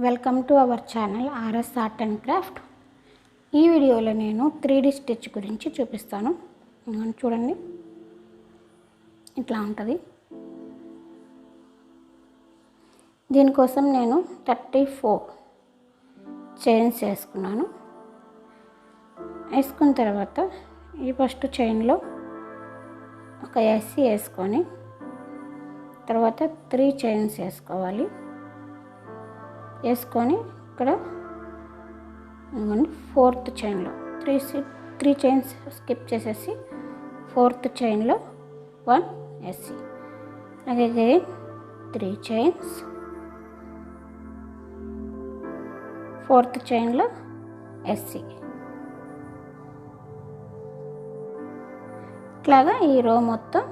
Welcome to our channel RS art and craft. ఈ వీడియోలో నేను 3D స్టిచ్ గురించి చూపిస్తాను. చూడండి, ఇట్లా ఉంటుంది. దీనికోసం నేను 34 చైన్స్ వేసుకున్నాను. వేసుకున్న తర్వాత ఈ ఫస్ట్ చైన్లో ఒక ఎస్సీ వేసుకొని తర్వాత 3 చైన్స్ వేసుకోవాలి. వేసుకొని ఇక్కడ 4th చైన్లో 3 చైన్స్ స్కిప్ చేసేసి 4th చైన్లో 1 ఎస్సీ, అలాగే 3 చైన్స్ 4th చైన్లో ఎస్సీ. ఇట్లాగా ఈ రో మొత్తం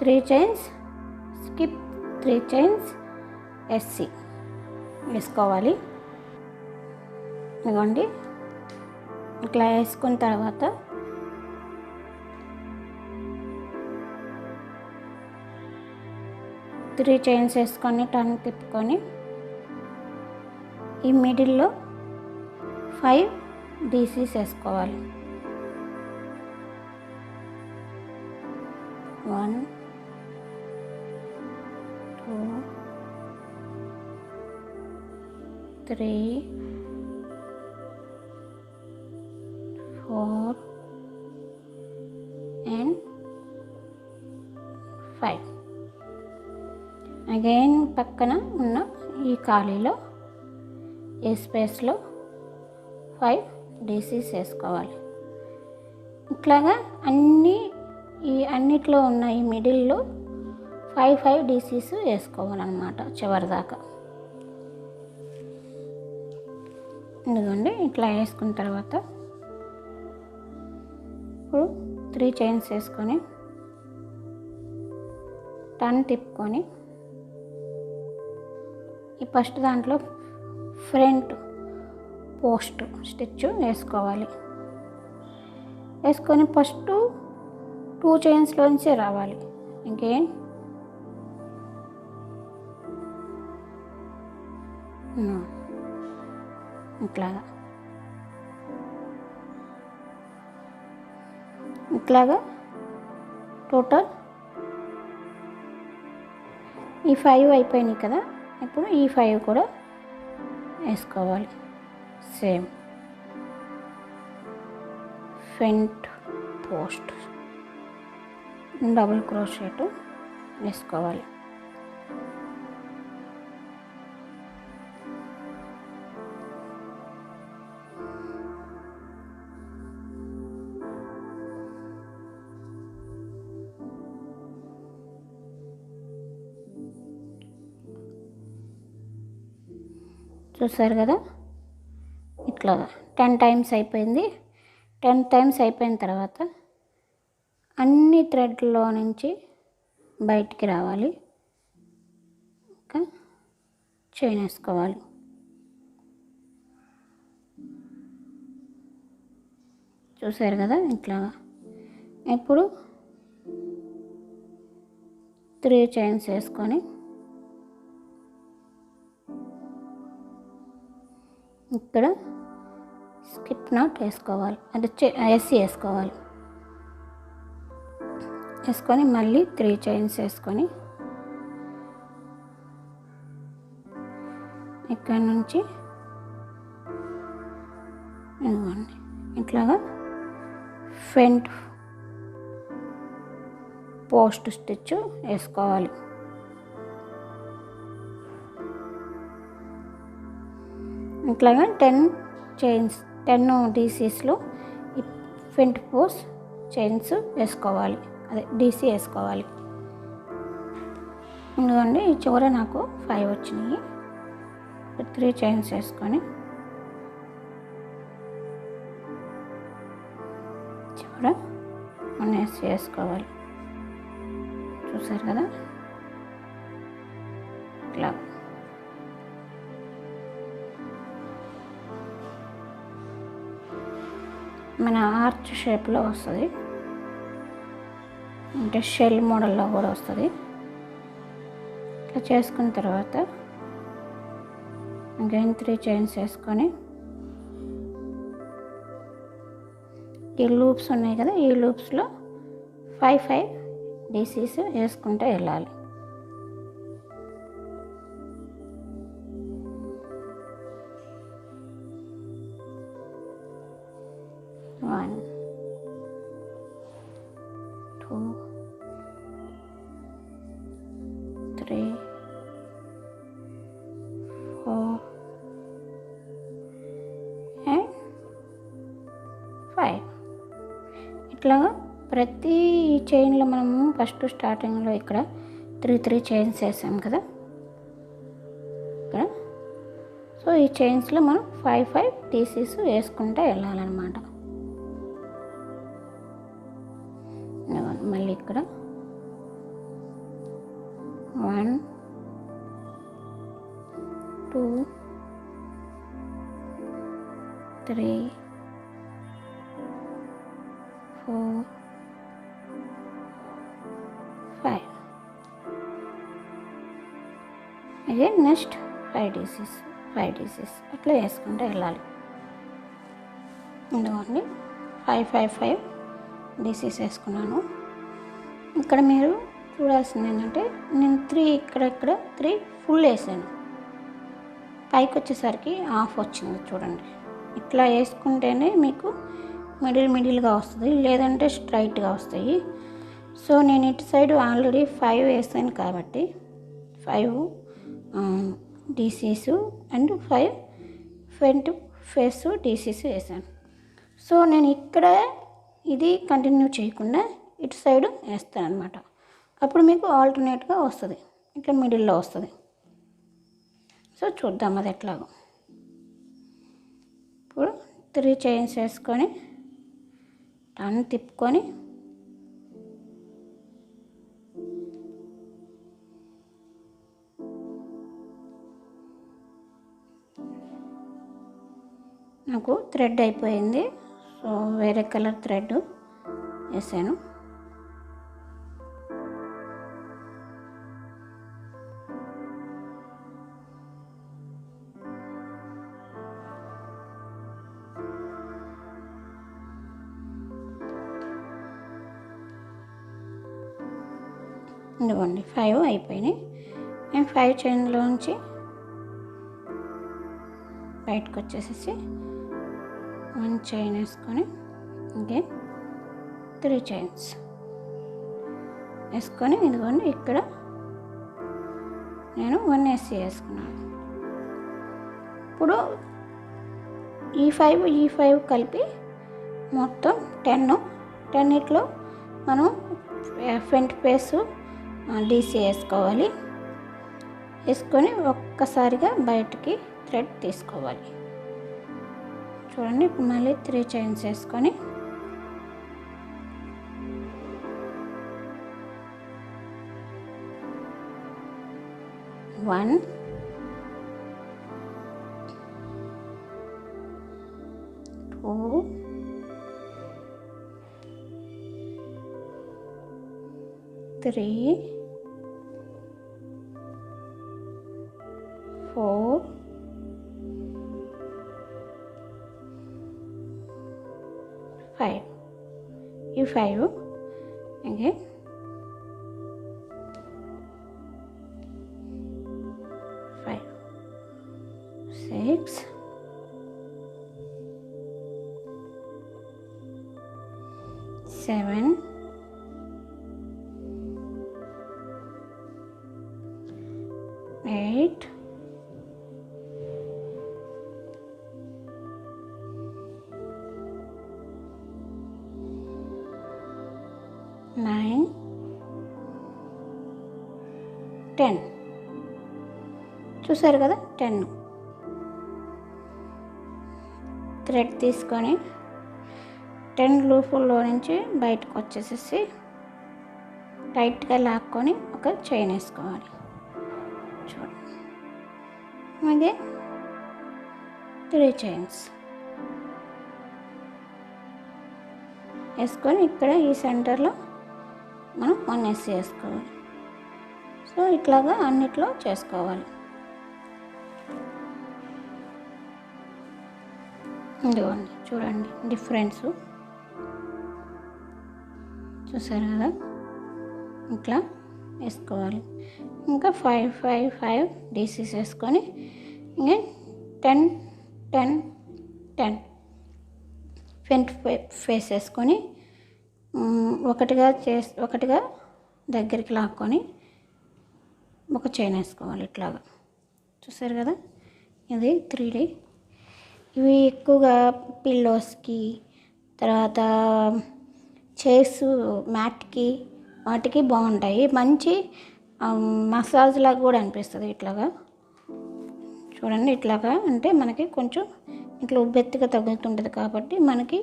3 చైన్స్ స్కిప్ 3 చైన్స్ ఎస్సీ వేసుకోవాలి. ఇదిగోండి, ఇట్లా వేసుకున్న తర్వాత త్రీ చైన్స్ వేసుకొని టర్న్ తిప్పుకొని ఈ మిడిల్లో 5 డీసీస్ వేసుకోవాలి. 1 2 3 4 and 5. అగైన్ పక్కన ఉన్న ఈ ఖాళీలో ఈ స్పేస్లో 5 డీసీస్ వేసుకోవాలి. ఇట్లాగా అన్నిట్లో ఉన్న ఈ మిడిల్లో 5 డీసీస్ వేసుకోవాలన్నమాట చివరిదాకా. ఇదిగోండి, ఇట్లా వేసుకున్న తర్వాత ఇప్పుడు 3 చైన్స్ వేసుకొని టర్న్ తిప్పుకొని ఈ ఫస్ట్ దాంట్లో ఫ్రంట్ పోస్ట్ స్టిచ్ వేసుకోవాలి. వేసుకొని ఫస్ట్ 2 చైన్స్లోంచే రావాలి. ఇంకేం ఇట్లాగా టోటల్ ఈ 5 అయిపోయినాయి కదా. ఇప్పుడు ఈ 5 కూడా వేసుకోవాలి. Same front post double crochet వేసుకోవాలి. చూసారు కదా, ఇట్లా 10 టైమ్స్ అయిపోయింది. 10 టైమ్స్ అయిపోయిన తర్వాత అన్ని థ్రెడ్లో నుంచి బయటికి రావాలి. ఇంకా చైన్ వేసుకోవాలి. చూసారు కదా, ఇట్లా. ఇప్పుడు 3 చైన్స్ వేసుకొని ఇక్కడ స్కిప్ నాట్ వేసుకోవాలి, అంటే ఎస్సీ వేసుకోవాలి. వేసుకొని మళ్ళీ 3 చైన్స్ వేసుకొని ఇక్కడ నుంచి ఇదిగోండి ఇట్లాగా ఫ్రంట్ పోస్ట్ స్టిచ్ వేసుకోవాలి. ఇట్లాగా 10 చైన్స్ 10 డీసీస్లో ఈ ఫ్రంట్ పోస్ట్ చైన్స్ వేసుకోవాలి, అదే డీసీ వేసుకోవాలి. ఎందుకంటే ఈ చివర నాకు 5 వచ్చినాయి. 3 చైన్స్ వేసుకొని చివర 1 ఎస్సీ వేసుకోవాలి. చూసారు కదా, ఇట్లా మన ఆర్చ్ షేప్లో వస్తుంది, అంటే షెల్ మోడల్లో కూడా వస్తుంది. ఇట్లా చేసుకున్న తర్వాత అగైన్ 3 చైన్స్ వేసుకొని ఈ లూప్స్ ఉన్నాయి కదా, ఈ లూప్స్లో 5 డీసీస్ వేసుకుంటూ వెళ్ళాలి. 1 2 3 4 and 5. ఇట్లాగా ప్రతి చైన్లో మనము ఫస్ట్ స్టార్టింగ్లో ఇక్కడ 3 చైన్స్ వేసాం కదా ఇక్కడ. సో ఈ చైన్స్లో మనం 5 టీసీస్ వేసుకుంటూ వెళ్ళాలన్నమాట. మళ్ళీ ఇక్కడ 1 2 3 4 5. అగైన్ నెక్స్ట్ 5 డీసీస్ అట్లా వేసుకుంటూ వెళ్ళాలి. ఇందుకోండి 5 డీసీస్ వేసుకున్నాను. ఇక్కడ మీరు చూడాల్సింది ఏంటంటే నేను 3 ఇక్కడ 3 ఫుల్ వేసాను, పైకి వచ్చేసరికి హాఫ్ వచ్చింది చూడండి. ఇట్లా వేసుకుంటేనే మీకు మిడిల్గా వస్తుంది, లేదంటే స్ట్రైట్గా వస్తాయి. సో నేను ఇటు సైడ్ ఆల్రెడీ 5 వేసాను కాబట్టి 5 DCs and 5 front face DCs వేసాను. సో నేను ఇక్కడ ఇది కంటిన్యూ చేయకుండా ఇటు సైడ్ వేస్తాను అనమాట. అప్పుడు మీకు ఆల్టర్నేట్గా వస్తుంది, ఇట్లా మిడిల్లో వస్తుంది. సో చూద్దాం అది ఎట్లాగో. ఇప్పుడు 3 చైన్స్ వేసుకొని టర్న్ తిప్పుకొని నాకు థ్రెడ్ అయిపోయింది. సో వేరే కలర్ థ్రెడ్ వేసాను. ఇదిగోండి 5 అయిపోయినాయి. నేను 5 చైన్లోంచి బయటకు వచ్చేసేసి 1 చైన్ వేసుకొని అగైన్ 3 చైన్స్ వేసుకొని ఇదిగోండి ఇక్కడ నేను 1 వేసి వేసుకున్నాను. ఇప్పుడు ఈ 5 కలిపి మొత్తం 10 ఇట్లో మనం ఫ్రంట్ పేస్ డీసీ వేసుకోవాలి. వేసుకొని ఒక్కసారిగా బయటికి థ్రెడ్ తీసుకోవాలి. చూడండి ఇప్పుడు మళ్ళీ 3 చైన్స్ వేసుకొని వన్ 2 3 4 5. ఈ 5 again 5 6 7 8 9 10. చూసారు కదా 10. థ్రెడ్ తీసుకొని 10 లూపుల్లో నుంచి బయటకు వచ్చేసేసి టైట్గా లాక్కొని ఒక చైన్ వేసుకోవాలి. చూడండి అలాగే 3 చైన్స్ వేసుకొని ఇక్కడ ఈ సెంటర్లో మనం 1 వేసి వేసుకోవాలి. సో ఇట్లాగా అన్నిట్లో చేసుకోవాలి. ఇదిగోండి చూడండి డిఫరెన్స్ చూసారు కదా, ఇట్లా వేసుకోవాలి. ఇంకా 5 5 5 డీసీస్ వేసుకొని ఇంకా 10 10 10 ఫ్రంట్ ఫేస్ వేసుకొని ఒకటిగా దగ్గరికి లాక్కొని ఒక చైన్ వేసుకోవాలి ఇట్లాగా. చూసారు కదా, ఇది 3D. ఇవి ఎక్కువగా పిల్లోస్కి, తర్వాత చైర్స్ మ్యాట్కి, వాటికి బాగుంటాయి. మంచి మసాజ్ లాగా కూడా అనిపిస్తుంది. ఇట్లాగా చూడండి, ఇట్లాగా అంటే మనకి కొంచెం ఇట్లా ఉబ్బెత్తుగా తగులుతుంటుంది కాబట్టి మనకి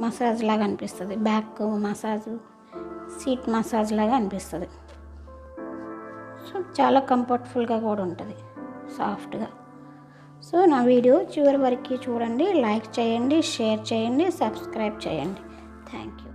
మసాజ్ లాగా అనిపిస్తుంది. బ్యాక్ మసాజ్, సీట్ మసాజ్ లాగా అనిపిస్తుంది. సో చాలా కంఫర్టబుల్గా కూడా ఉంటుంది, సాఫ్ట్గా. సో నా వీడియో చివరి వరకు చూడండి, లైక్ చేయండి, షేర్ చేయండి, సబ్స్క్రైబ్ చేయండి. Thank you.